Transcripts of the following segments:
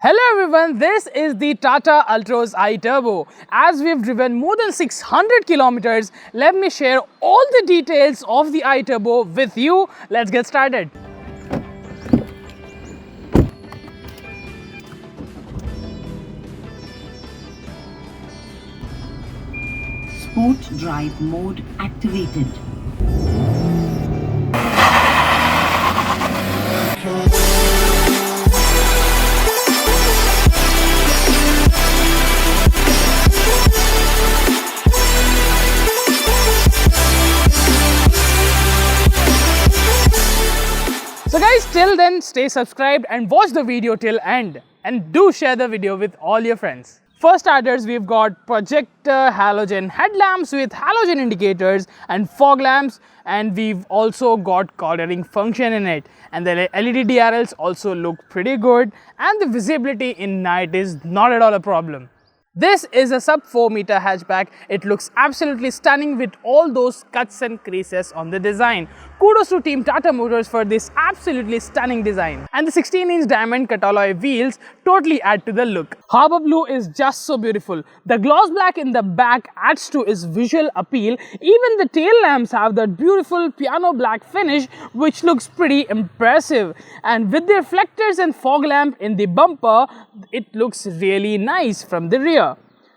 Hello everyone, this is the Tata Altroz iTurbo. As we've driven more than 600 kilometers, let me share all the details of the iTurbo with you. Let's get started. Sport drive mode activated. So guys, till then stay subscribed and watch the video till end, and do share the video with all your friends. For starters, we've got projector halogen headlamps with halogen indicators and fog lamps, and we've also got colouring function in it, and the LED DRLs also look pretty good, and the visibility in night is not at all a problem. This is a sub 4 meter hatchback. It looks absolutely stunning with all those cuts and creases on the design. Kudos to Team Tata Motors for this absolutely stunning design. And the 16-inch diamond cut alloy wheels totally add to the look. Harbour blue is just so beautiful. The gloss black in the back adds to its visual appeal. Even the tail lamps have that beautiful piano black finish, which looks pretty impressive. And with the reflectors and fog lamp in the bumper, it looks really nice from the rear.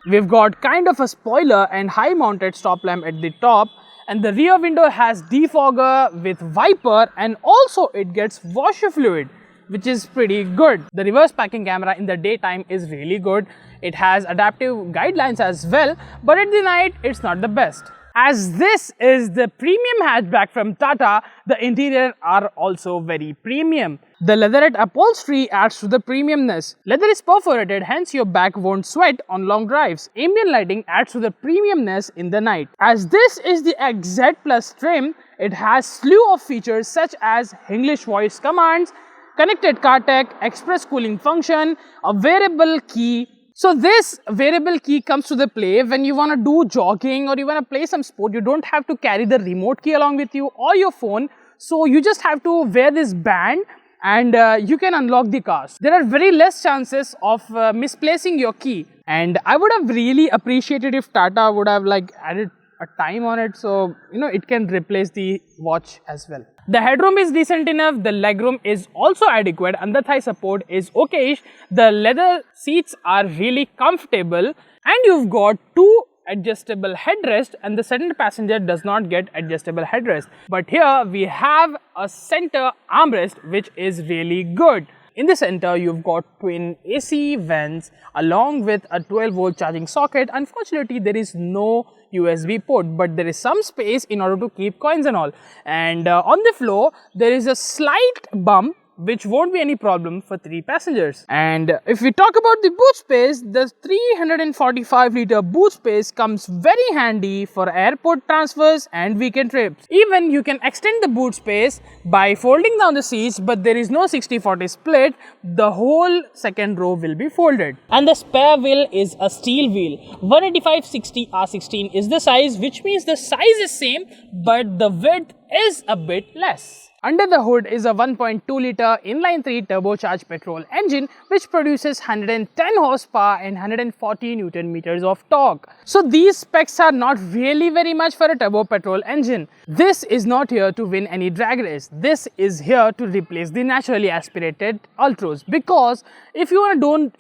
We've got kind of a spoiler and high mounted stop lamp at the top, and the rear window has defogger with wiper, and also it gets washer fluid, which is pretty good. The reverse parking camera in the daytime is really good. It has adaptive guidelines as well, but at the night it's not the best. As this is the premium hatchback from Tata, the interior are also very premium. The leatherette upholstery adds to the premiumness. Leather is perforated, hence your back won't sweat on long drives. Ambient lighting adds to the premiumness in the night. As this is the XZ Plus trim, it has slew of features such as English voice commands, connected car tech, express cooling function, a variable key. So this variable key comes to the play when you want to do jogging or you want to play some sport. You don't have to carry the remote key along with you or your phone. So you just have to wear this band and you can unlock the cars. There are very less chances of misplacing your key. And I would have really appreciated if Tata would have added a time on it, so it can replace the watch as well. The headroom is decent enough, the legroom is also adequate, and the thigh support is okayish. The leather seats are really comfortable, and you've got two adjustable headrests, and the center passenger does not get adjustable headrest. But here we have a center armrest, which is really good. In the center, you've got twin AC vents along with a 12-volt charging socket. Unfortunately, there is no USB port, but there is some space in order to keep coins and all. And on the floor, there is a slight bump, which won't be any problem for 3 passengers. And if we talk about the boot space, the 345-liter boot space comes very handy for airport transfers and weekend trips. Even you can extend the boot space by folding down the seats, but there is no 60-40 split. The whole second row will be folded. And the spare wheel is a steel wheel. 185/60 R16 is the size, which means the size is same, but the width is a bit less. Under the hood is a 1.2-liter inline-3 turbocharged petrol engine, which produces 110 horsepower and 140 Newton meters of torque. So these specs are not really very much for a turbo petrol engine. This is not here to win any drag race. This is here to replace the naturally aspirated Altroz, because if you don't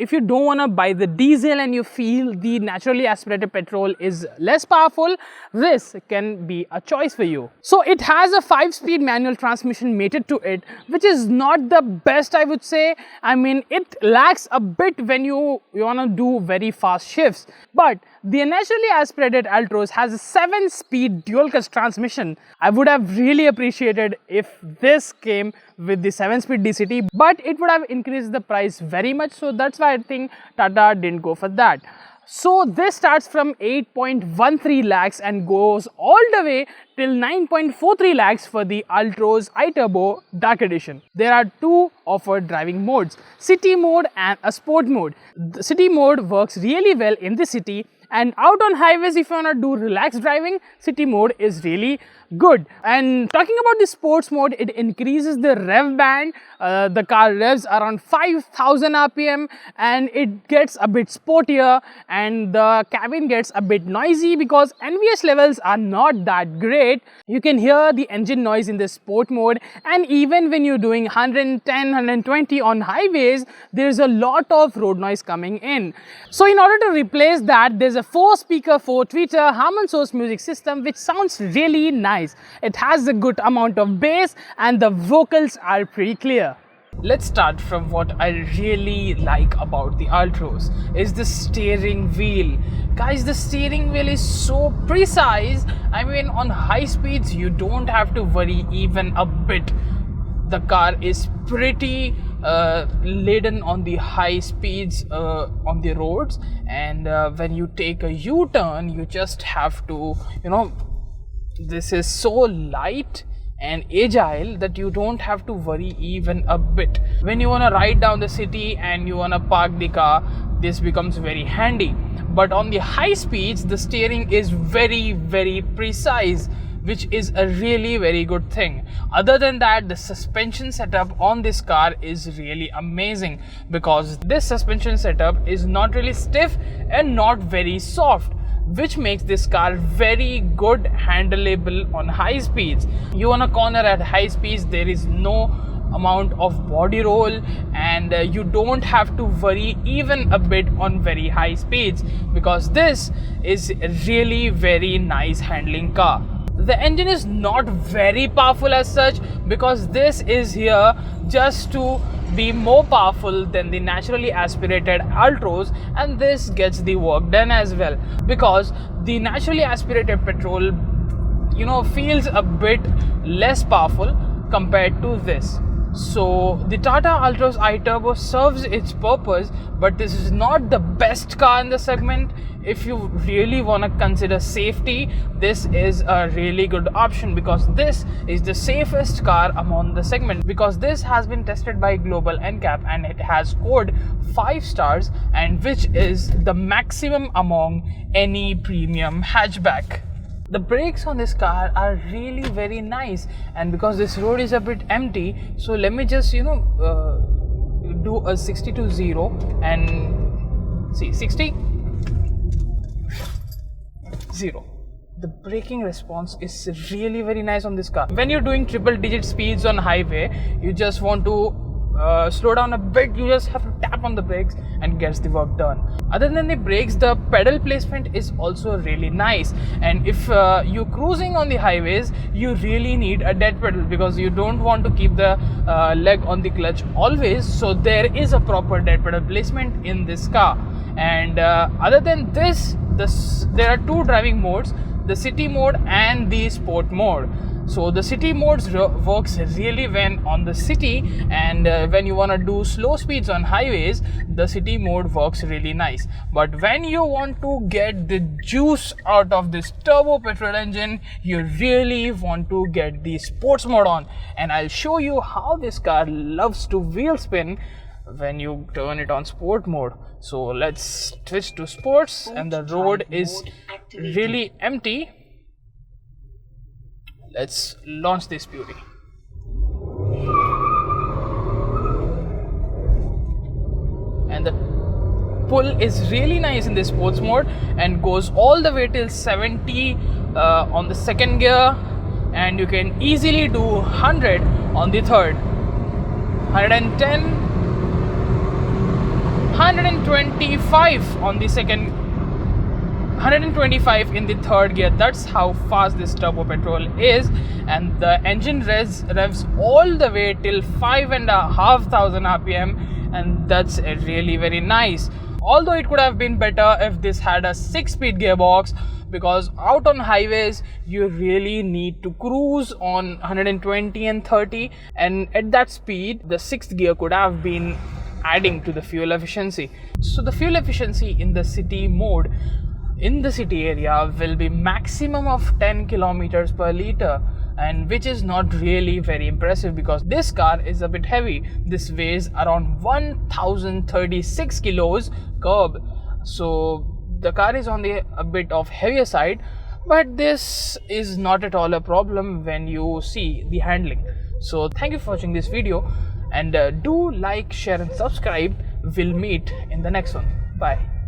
want to buy the diesel and you feel the naturally aspirated petrol is less powerful, this can be a choice for you. So it has a 5-speed manual transmission mated to it, which is not the best, I would say. I mean, it lacks a bit when you want to do very fast shifts. But the naturally aspirated Altroz has a 7-speed dual clutch transmission. I would have really appreciated if this came with the 7-speed DCT, but it would have increased the price very much. So that's why I think Tata didn't go for that. So this starts from 8.13 lakhs and goes all the way till 9.43 lakhs for the Altroz iTurbo Dark Edition. There are 2 offered driving modes, city mode and a sport mode. The city mode works really well in the city, and out on highways if you want to do relaxed driving, city mode is really good. And talking about the sports mode, it increases the rev band. The car revs around 5000 rpm and it gets a bit sportier, and the cabin gets a bit noisy because NVH levels are not that great. You can hear the engine noise in the sport mode, and even when you're doing 110, 120 on highways, there's a lot of road noise coming in. So in order to replace that, there's a 4-speaker, 4-tweeter Harman source music system which sounds really nice. It has a good amount of bass and the vocals are pretty clear. Let's start from what I really like about the Altroz is the steering wheel. Guys, the steering wheel is so precise. I mean, on high speeds you don't have to worry even a bit. The car is pretty laden on the high speeds on the roads, and when you take a U-turn you just have to, this is so light and agile that you don't have to worry even a bit. When you want to ride down the city and you want to park the car, this becomes very handy. But on the high speeds, the steering is very, very precise, which is a really very good thing. Other than that, the suspension setup on this car is really amazing, because this suspension setup is not really stiff and not very soft, which makes this car very good handleable on high speeds. You want a corner at high speeds, there is no amount of body roll, and you don't have to worry even a bit on very high speeds, because this is a really very nice handling car. The engine is not very powerful as such, because this is here just to be more powerful than the naturally aspirated Altroz, and this gets the work done as well, because the naturally aspirated petrol feels a bit less powerful compared to this. So the Tata Altroz iTurbo serves its purpose, but this is not the best car in the segment. If you really want to consider safety, this is a really good option, because this is the safest car among the segment, because this has been tested by Global NCAP and it has scored 5 stars, and which is the maximum among any premium hatchback. The brakes on this car are really very nice, and because this road is a bit empty, so let me just do a 60 to 0 and see 60 0. The braking response is really very nice on this car. When you're doing triple digit speeds on highway, you just want to slow down a bit, you just have to tap on the brakes and gets the work done. Other than the brakes, the pedal placement is also really nice, and if you're cruising on the highways, you really need a dead pedal, because you don't want to keep the leg on the clutch always, so there is a proper dead pedal placement in this car. And other than this, there are 2 driving modes, the city mode and the sport mode. So the city mode works really well on the city, and when you want to do slow speeds on highways, the city mode works really nice. But when you want to get the juice out of this turbo petrol engine, you really want to get the sports mode on, and I'll show you how this car loves to wheel spin when you turn it on sport mode. So let's switch to sports, and the road is really empty. Let's launch this beauty. And the pull is really nice in this sports mode and goes all the way till 70 on the second gear, and you can easily do 100 on the third, 110, 125 on the second, 125 in the third gear. That's how fast this turbo petrol is, and the engine revs all the way till 5,500 rpm, and that's really very nice. Although it could have been better if this had a 6-speed gearbox, because out on highways you really need to cruise on 120 and 30, and at that speed the 6th gear could have been adding to the fuel efficiency. So the fuel efficiency in the city mode in the city area will be maximum of 10 kilometers per liter, and which is not really very impressive because this car is a bit heavy. This weighs around 1036 kilos curb, so the car is on the a bit of heavier side. but this is not at all a problem when you see the handling. So thank you for watching this video, and do like, share and subscribe. We'll meet in the next one. Bye.